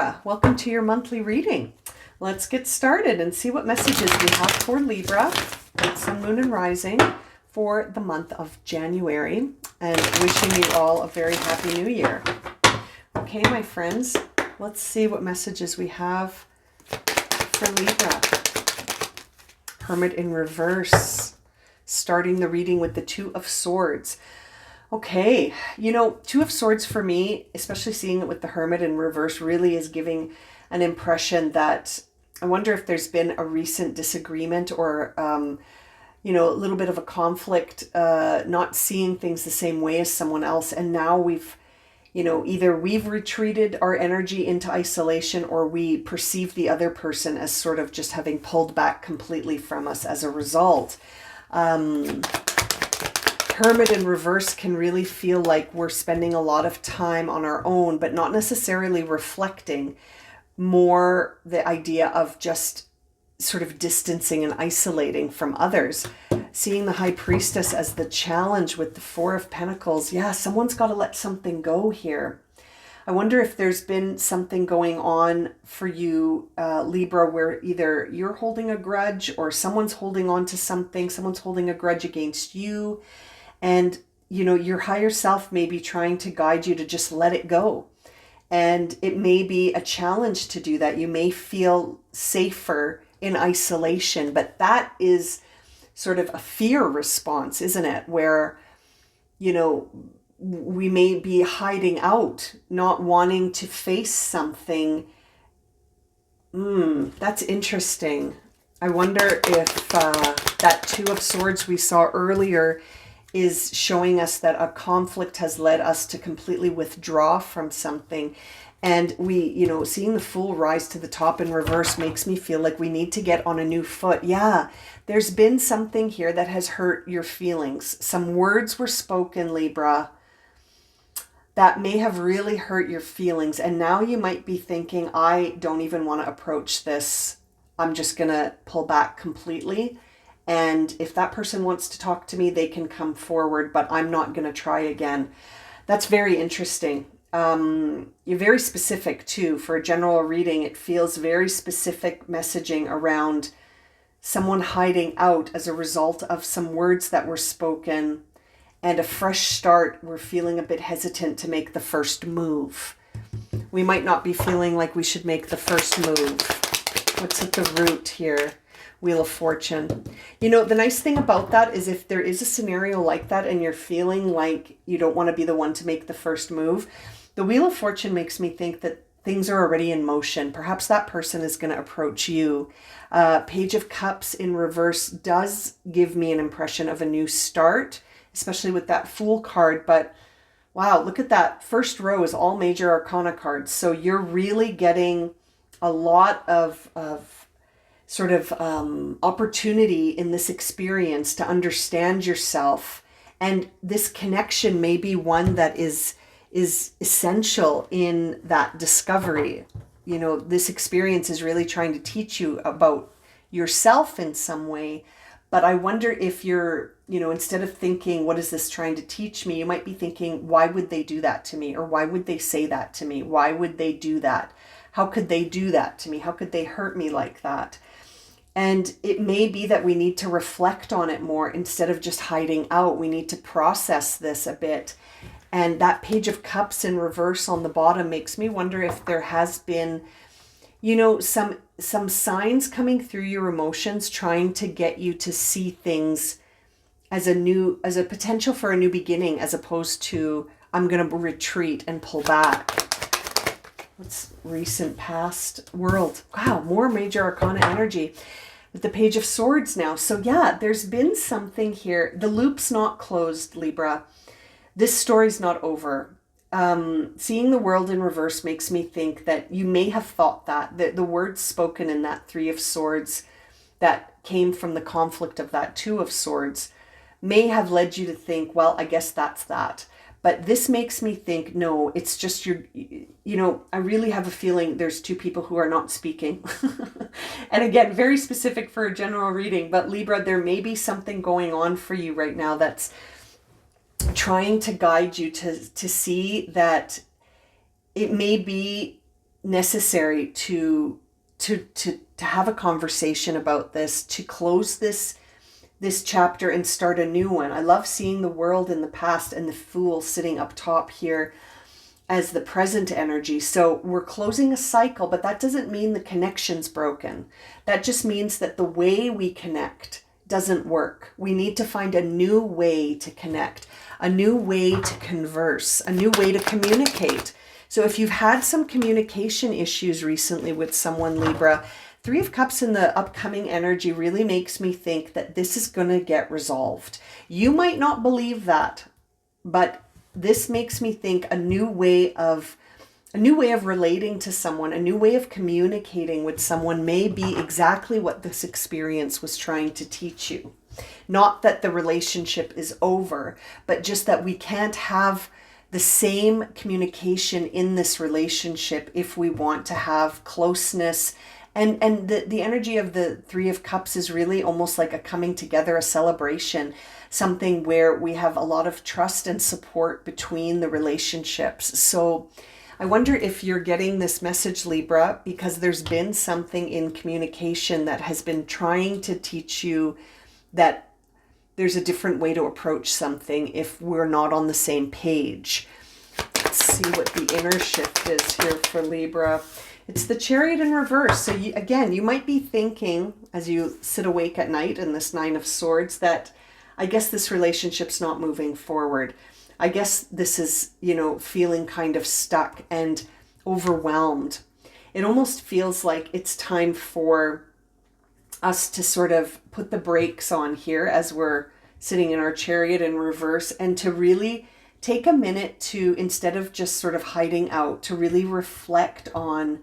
Libra, welcome to your monthly reading. Let's get started and see what messages we have for Libra, Sun, Moon, and Rising for the month of January, and wishing you all a very happy new year. Okay, my friends, let's see what messages we have for Libra. Hermit in reverse, starting the reading with the Two of Swords. Okay, Two of Swords for me, especially seeing it with the Hermit in reverse, really is giving an impression that I wonder if there's been a recent disagreement or, a little bit of a conflict, not seeing things the same way as someone else. And now we've, either we've retreated our energy into isolation or we perceive the other person as sort of just having pulled back completely from us as a result. Hermit in reverse can really feel like we're spending a lot of time on our own, but not necessarily reflecting, more the idea of just sort of distancing and isolating from others. Seeing the High Priestess as the challenge with the Four of Pentacles. Yeah, someone's got to let something go here. I wonder if there's been something going on for you, Libra, where either you're holding a grudge or someone's holding on to something, someone's holding a grudge against you. And, your higher self may be trying to guide you to just let it go. And it may be a challenge to do that. You may feel safer in isolation, but that is sort of a fear response, isn't it? Where, we may be hiding out, not wanting to face something. That's interesting. I wonder if that Two of Swords we saw earlier is showing us that a conflict has led us to completely withdraw from something. And we, seeing the Fool rise to the top in reverse makes me feel like we need to get on a new foot. Yeah, there's been something here that has hurt your feelings. Some words were spoken, Libra, that may have really hurt your feelings. And now you might be thinking, I don't even want to approach this. I'm just going to pull back completely. And if that person wants to talk to me, they can come forward, but I'm not going to try again. That's very interesting. You're very specific too. For a general reading, it feels very specific messaging around someone hiding out as a result of some words that were spoken and a fresh start. We're feeling a bit hesitant to make the first move. We might not be feeling like we should make the first move. What's at the root here? Wheel of Fortune. The nice thing about that is if there is a scenario like that and you're feeling like you don't want to be the one to make the first move, the Wheel of Fortune makes me think that things are already in motion. Perhaps that person is going to approach you. Page of Cups in reverse does give me an impression of a new start, especially with that Fool card. But wow, look at that. First row is all major arcana cards. So you're really getting a lot of sort of opportunity in this experience to understand yourself. And this connection may be one that is essential in that discovery. This experience is really trying to teach you about yourself in some way. But I wonder if you're, instead of thinking, what is this trying to teach me? You might be thinking, why would they do that to me? Or why would they say that to me? Why would they do that? How could they do that to me? How could they hurt me like that? And it may be that we need to reflect on it more instead of just hiding out. We need to process this a bit. And that Page of Cups in reverse on the bottom makes me wonder if there has been, some signs coming through your emotions trying to get you to see things as a potential for a new beginning, as opposed to, I'm going to retreat and pull back. What's recent past world? Wow, more major arcana energy with the Page of Swords now. So yeah, there's been something here. The loop's not closed, Libra. This story's not over. Seeing the world in reverse makes me think that you may have thought that the words spoken in that Three of Swords that came from the conflict of that Two of Swords may have led you to think, well, I guess that's that. But this makes me think, no, it's just I really have a feeling there's two people who are not speaking. And again, very specific for a general reading, but Libra, there may be something going on for you right now that's trying to guide you to see that it may be necessary to have a conversation about this, to close this chapter and start a new one. I love seeing the world in the past and the Fool sitting up top here as the present energy. So we're closing a cycle, but that doesn't mean the connection's broken. That just means that the way we connect doesn't work. We need to find a new way to connect, a new way to converse, a new way to communicate. So if you've had some communication issues recently with someone, Libra, Three of Cups in the upcoming energy really makes me think that this is going to get resolved. You might not believe that, but this makes me think a new way of relating to someone, a new way of communicating with someone may be exactly what this experience was trying to teach you. Not that the relationship is over, but just that we can't have the same communication in this relationship if we want to have closeness. And the energy of the Three of Cups is really almost like a coming together, a celebration, something where we have a lot of trust and support between the relationships. So I wonder if you're getting this message, Libra, because there's been something in communication that has been trying to teach you that there's a different way to approach something if we're not on the same page. Let's see what the inner shift is here for Libra. It's the Chariot in reverse. So you might be thinking as you sit awake at night in this Nine of Swords that I guess this relationship's not moving forward. I guess this is, feeling kind of stuck and overwhelmed. It almost feels like it's time for us to sort of put the brakes on here as we're sitting in our Chariot in reverse, and to really take a minute to, instead of just sort of hiding out, to really reflect on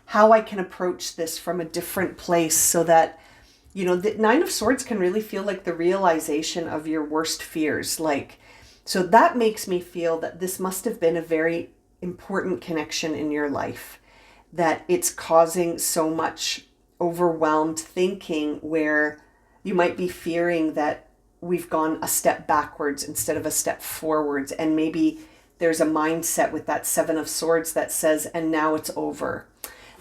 how I can approach this from a different place, so that, the Nine of Swords can really feel like the realization of your worst fears. So that makes me feel that this must have been a very important connection in your life, that it's causing so much overwhelmed thinking where you might be fearing that we've gone a step backwards instead of a step forwards. And maybe there's a mindset with that Seven of Swords that says, and now it's over.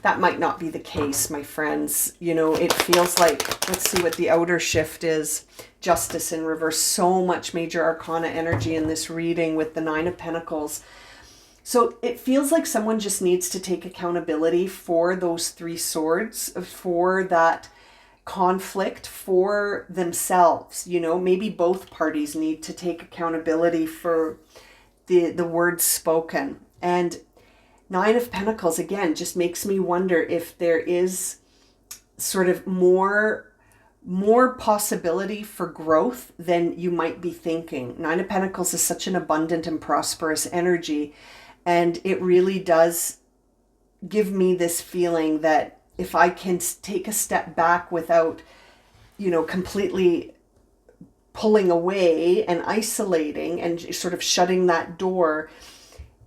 That might not be the case, my friends. It feels like, let's see what the outer shift is. Justice in reverse. So much major arcana energy in this reading with the Nine of Pentacles. So it feels like someone just needs to take accountability for those three swords, for that conflict, for themselves. Maybe both parties need to take accountability for the words spoken. And Nine of Pentacles, again, just makes me wonder if there is sort of more possibility for growth than you might be thinking. Nine of Pentacles is such an abundant and prosperous energy, and it really does give me this feeling that if I can take a step back without, completely pulling away and isolating and sort of shutting that door,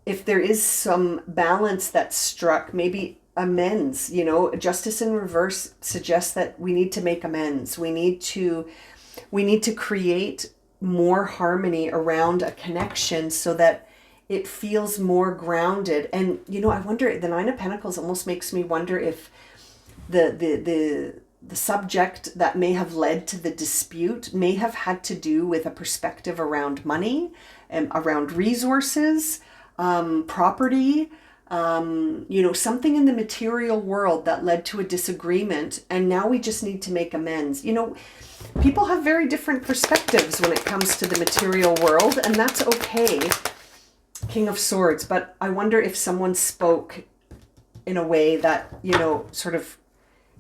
if there is some balance that's struck, maybe amends. Justice in reverse suggests that we need to make amends. We need to create more harmony around a connection so that it feels more grounded. And I wonder, the Nine of Pentacles almost makes me wonder if the subject that may have led to the dispute may have had to do with a perspective around money and around resources, property, something in the material world that led to a disagreement, and now we just need to make amends. People have very different perspectives when it comes to the material world, and that's okay. King of Swords, but I wonder if someone spoke in a way that, sort of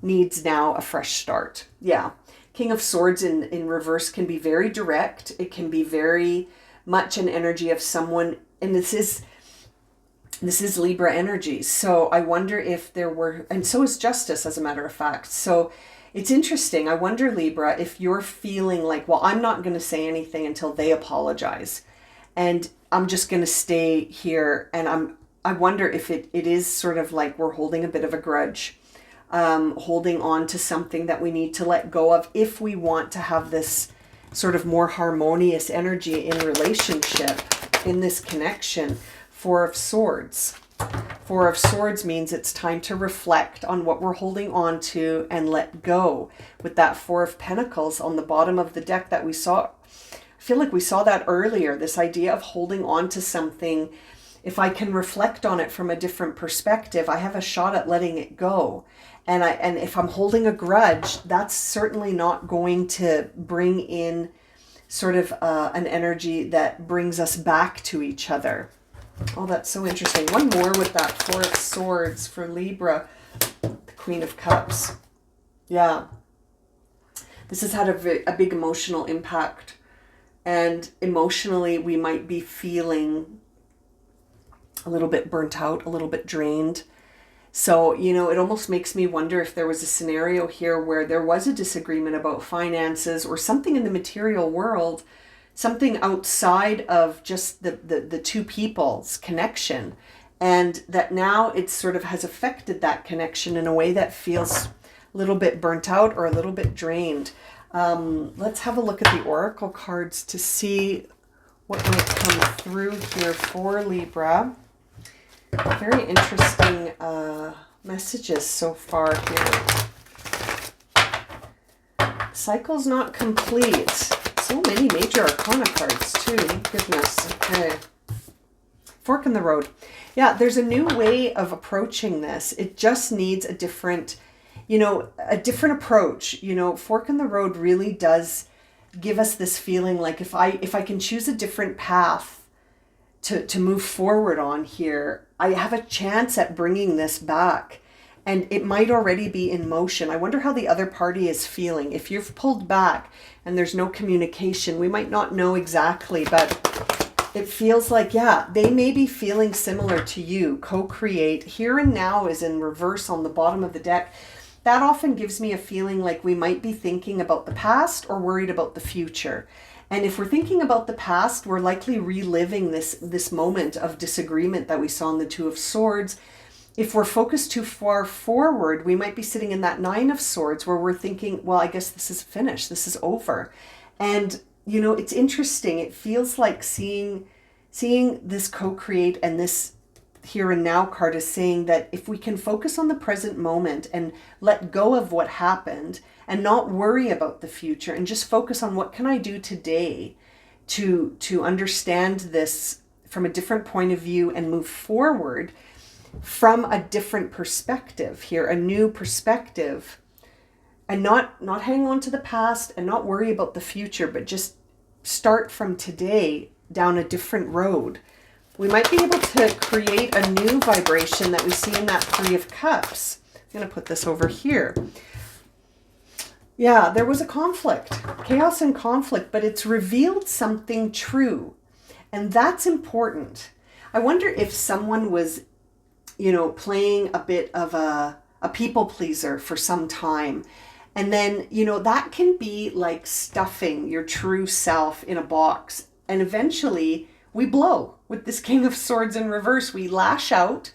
needs now a fresh start. Yeah. King of Swords in reverse can be very direct. It can be very much an energy of someone, and this is Libra energy. So I wonder if there were, and so is Justice, as a matter of fact. So it's interesting. I wonder, Libra, if you're feeling like, well, I'm not going to say anything until they apologize, and I'm just going to stay here. And I wonder if it is sort of like we're holding a bit of a grudge, holding on to something that we need to let go of if we want to have this sort of more harmonious energy in relationship, in this connection. Four of Swords. Four of Swords means it's time to reflect on what we're holding on to and let go. With that Four of Pentacles on the bottom of the deck that we saw, I feel like we saw that earlier, this idea of holding on to something. If I can reflect on it from a different perspective, I have a shot at letting it go. And if I'm holding a grudge, that's certainly not going to bring in sort of an energy that brings us back to each other. Oh, that's so interesting. One more with that Four of Swords for Libra, the Queen of Cups. Yeah. This has had a big emotional impact. And emotionally, we might be feeling a little bit burnt out, a little bit drained. So, you know, it almost makes me wonder if there was a scenario here where there was a disagreement about finances or something in the material world, something outside of just the two people's connection, and that now it sort of has affected that connection in a way that feels a little bit burnt out or a little bit drained. Let's have a look at the oracle cards to see what might come through here for Libra. Very interesting messages so far here. Cycle's not complete. So many major arcana cards too. Goodness. Okay. Fork in the road. Yeah, there's a new way of approaching this. It just needs a different, a different approach. Fork in the road really does give us this feeling like if I can choose a different path to move forward on here, I have a chance at bringing this back. And it might already be in motion. I wonder how the other party is feeling. If you've pulled back and there's no communication, we might not know exactly, but it feels like, yeah, they may be feeling similar to you. Co-create. Here and now is in reverse on the bottom of the deck. That often gives me a feeling like we might be thinking about the past or worried about the future. And if we're thinking about the past, we're likely reliving this moment of disagreement that we saw in the Two of Swords. If we're focused too far forward, we might be sitting in that Nine of Swords where we're thinking, well, I guess this is finished. This is over. And, it's interesting. It feels like seeing this co-create and this here and now card is saying that if we can focus on the present moment and let go of what happened and not worry about the future and just focus on what can I do today to understand this from a different point of view and move forward from a different perspective here, a new perspective, and not hang on to the past and not worry about the future, but just start from today down a different road. We might be able to create a new vibration that we see in that Three of Cups. I'm going to put this over here. Yeah, there was a conflict, chaos and conflict, but it's revealed something true. And that's important. I wonder if someone was playing a bit of a people pleaser for some time. And then, that can be like stuffing your true self in a box. And eventually we blow with this King of Swords in reverse. We lash out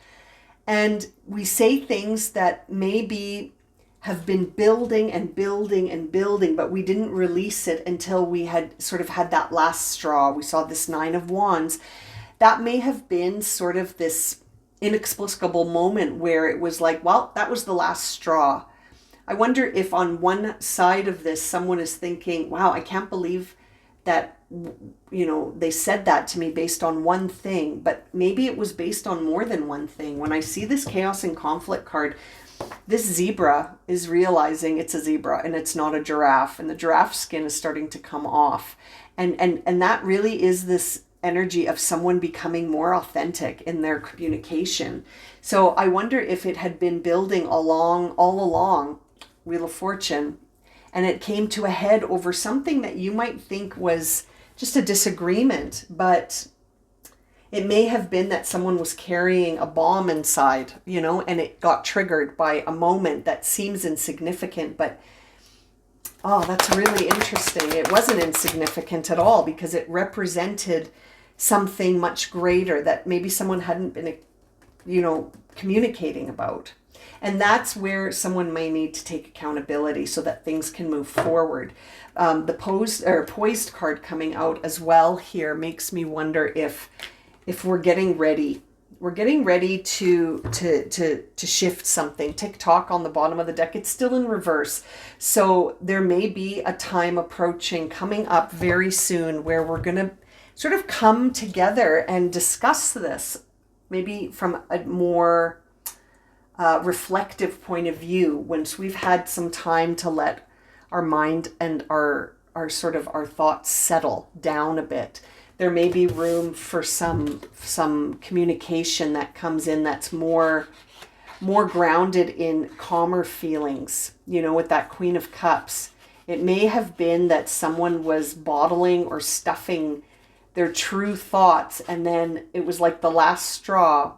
and we say things that maybe have been building and building and building, but we didn't release it until we had sort of had that last straw. We saw this Nine of Wands. That may have been sort of this inexplicable moment where it was like, well, that was the last straw. I wonder if on one side of this, someone is thinking, wow, I can't believe that, they said that to me based on one thing, but maybe it was based on more than one thing. When I see this chaos and conflict card, this zebra is realizing it's a zebra and it's not a giraffe, and the giraffe skin is starting to come off. And that really is this energy of someone becoming more authentic in their communication. So I wonder if it had been building all along, Wheel of Fortune, and it came to a head over something that you might think was just a disagreement, but it may have been that someone was carrying a bomb inside, and it got triggered by a moment that seems insignificant, but oh, that's really interesting. It wasn't insignificant at all because it represented something much greater that maybe someone hadn't been, communicating about. And that's where someone may need to take accountability so that things can move forward. The poised card coming out as well here makes me wonder if we're getting ready we're getting ready to shift something. Tick-tock on the bottom of the deck. It's still in reverse. So there may be a time approaching, coming up very soon, where we're going to sort of come together and discuss this, maybe from a more reflective point of view, once we've had some time to let our mind and our thoughts settle down a bit. There may be room for some communication that comes in that's more grounded in calmer feelings, with that Queen of Cups. It may have been that someone was bottling or stuffing their true thoughts, and then it was like the last straw.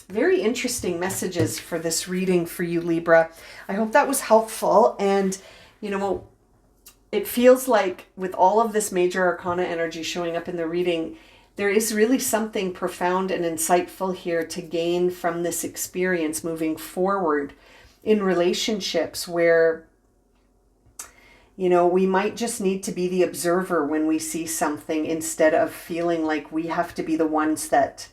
Very interesting messages for this reading for you, Libra. I hope that was helpful. And, it feels like with all of this major arcana energy showing up in the reading, there is really something profound and insightful here to gain from this experience moving forward in relationships where, we might just need to be the observer when we see something instead of feeling like we have to be the ones that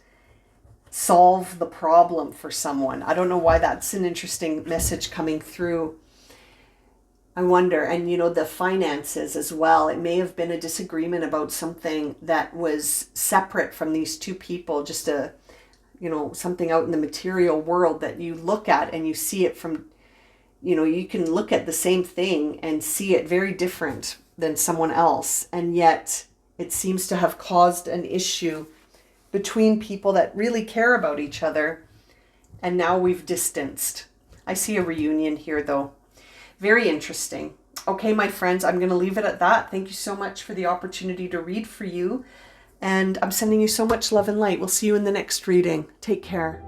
solve the problem for someone. I don't know why that's an interesting message coming through. I wonder, and the finances as well. It may have been a disagreement about something that was separate from these two people, just something out in the material world that you look at and you see it from, you can look at the same thing and see it very different than someone else. And yet it seems to have caused an issue between people that really care about each other. And now we've distanced. I see a reunion here though. Very interesting. Okay, my friends, I'm going to leave it at that. Thank you so much for the opportunity to read for you. And I'm sending you so much love and light. We'll see you in the next reading. Take care.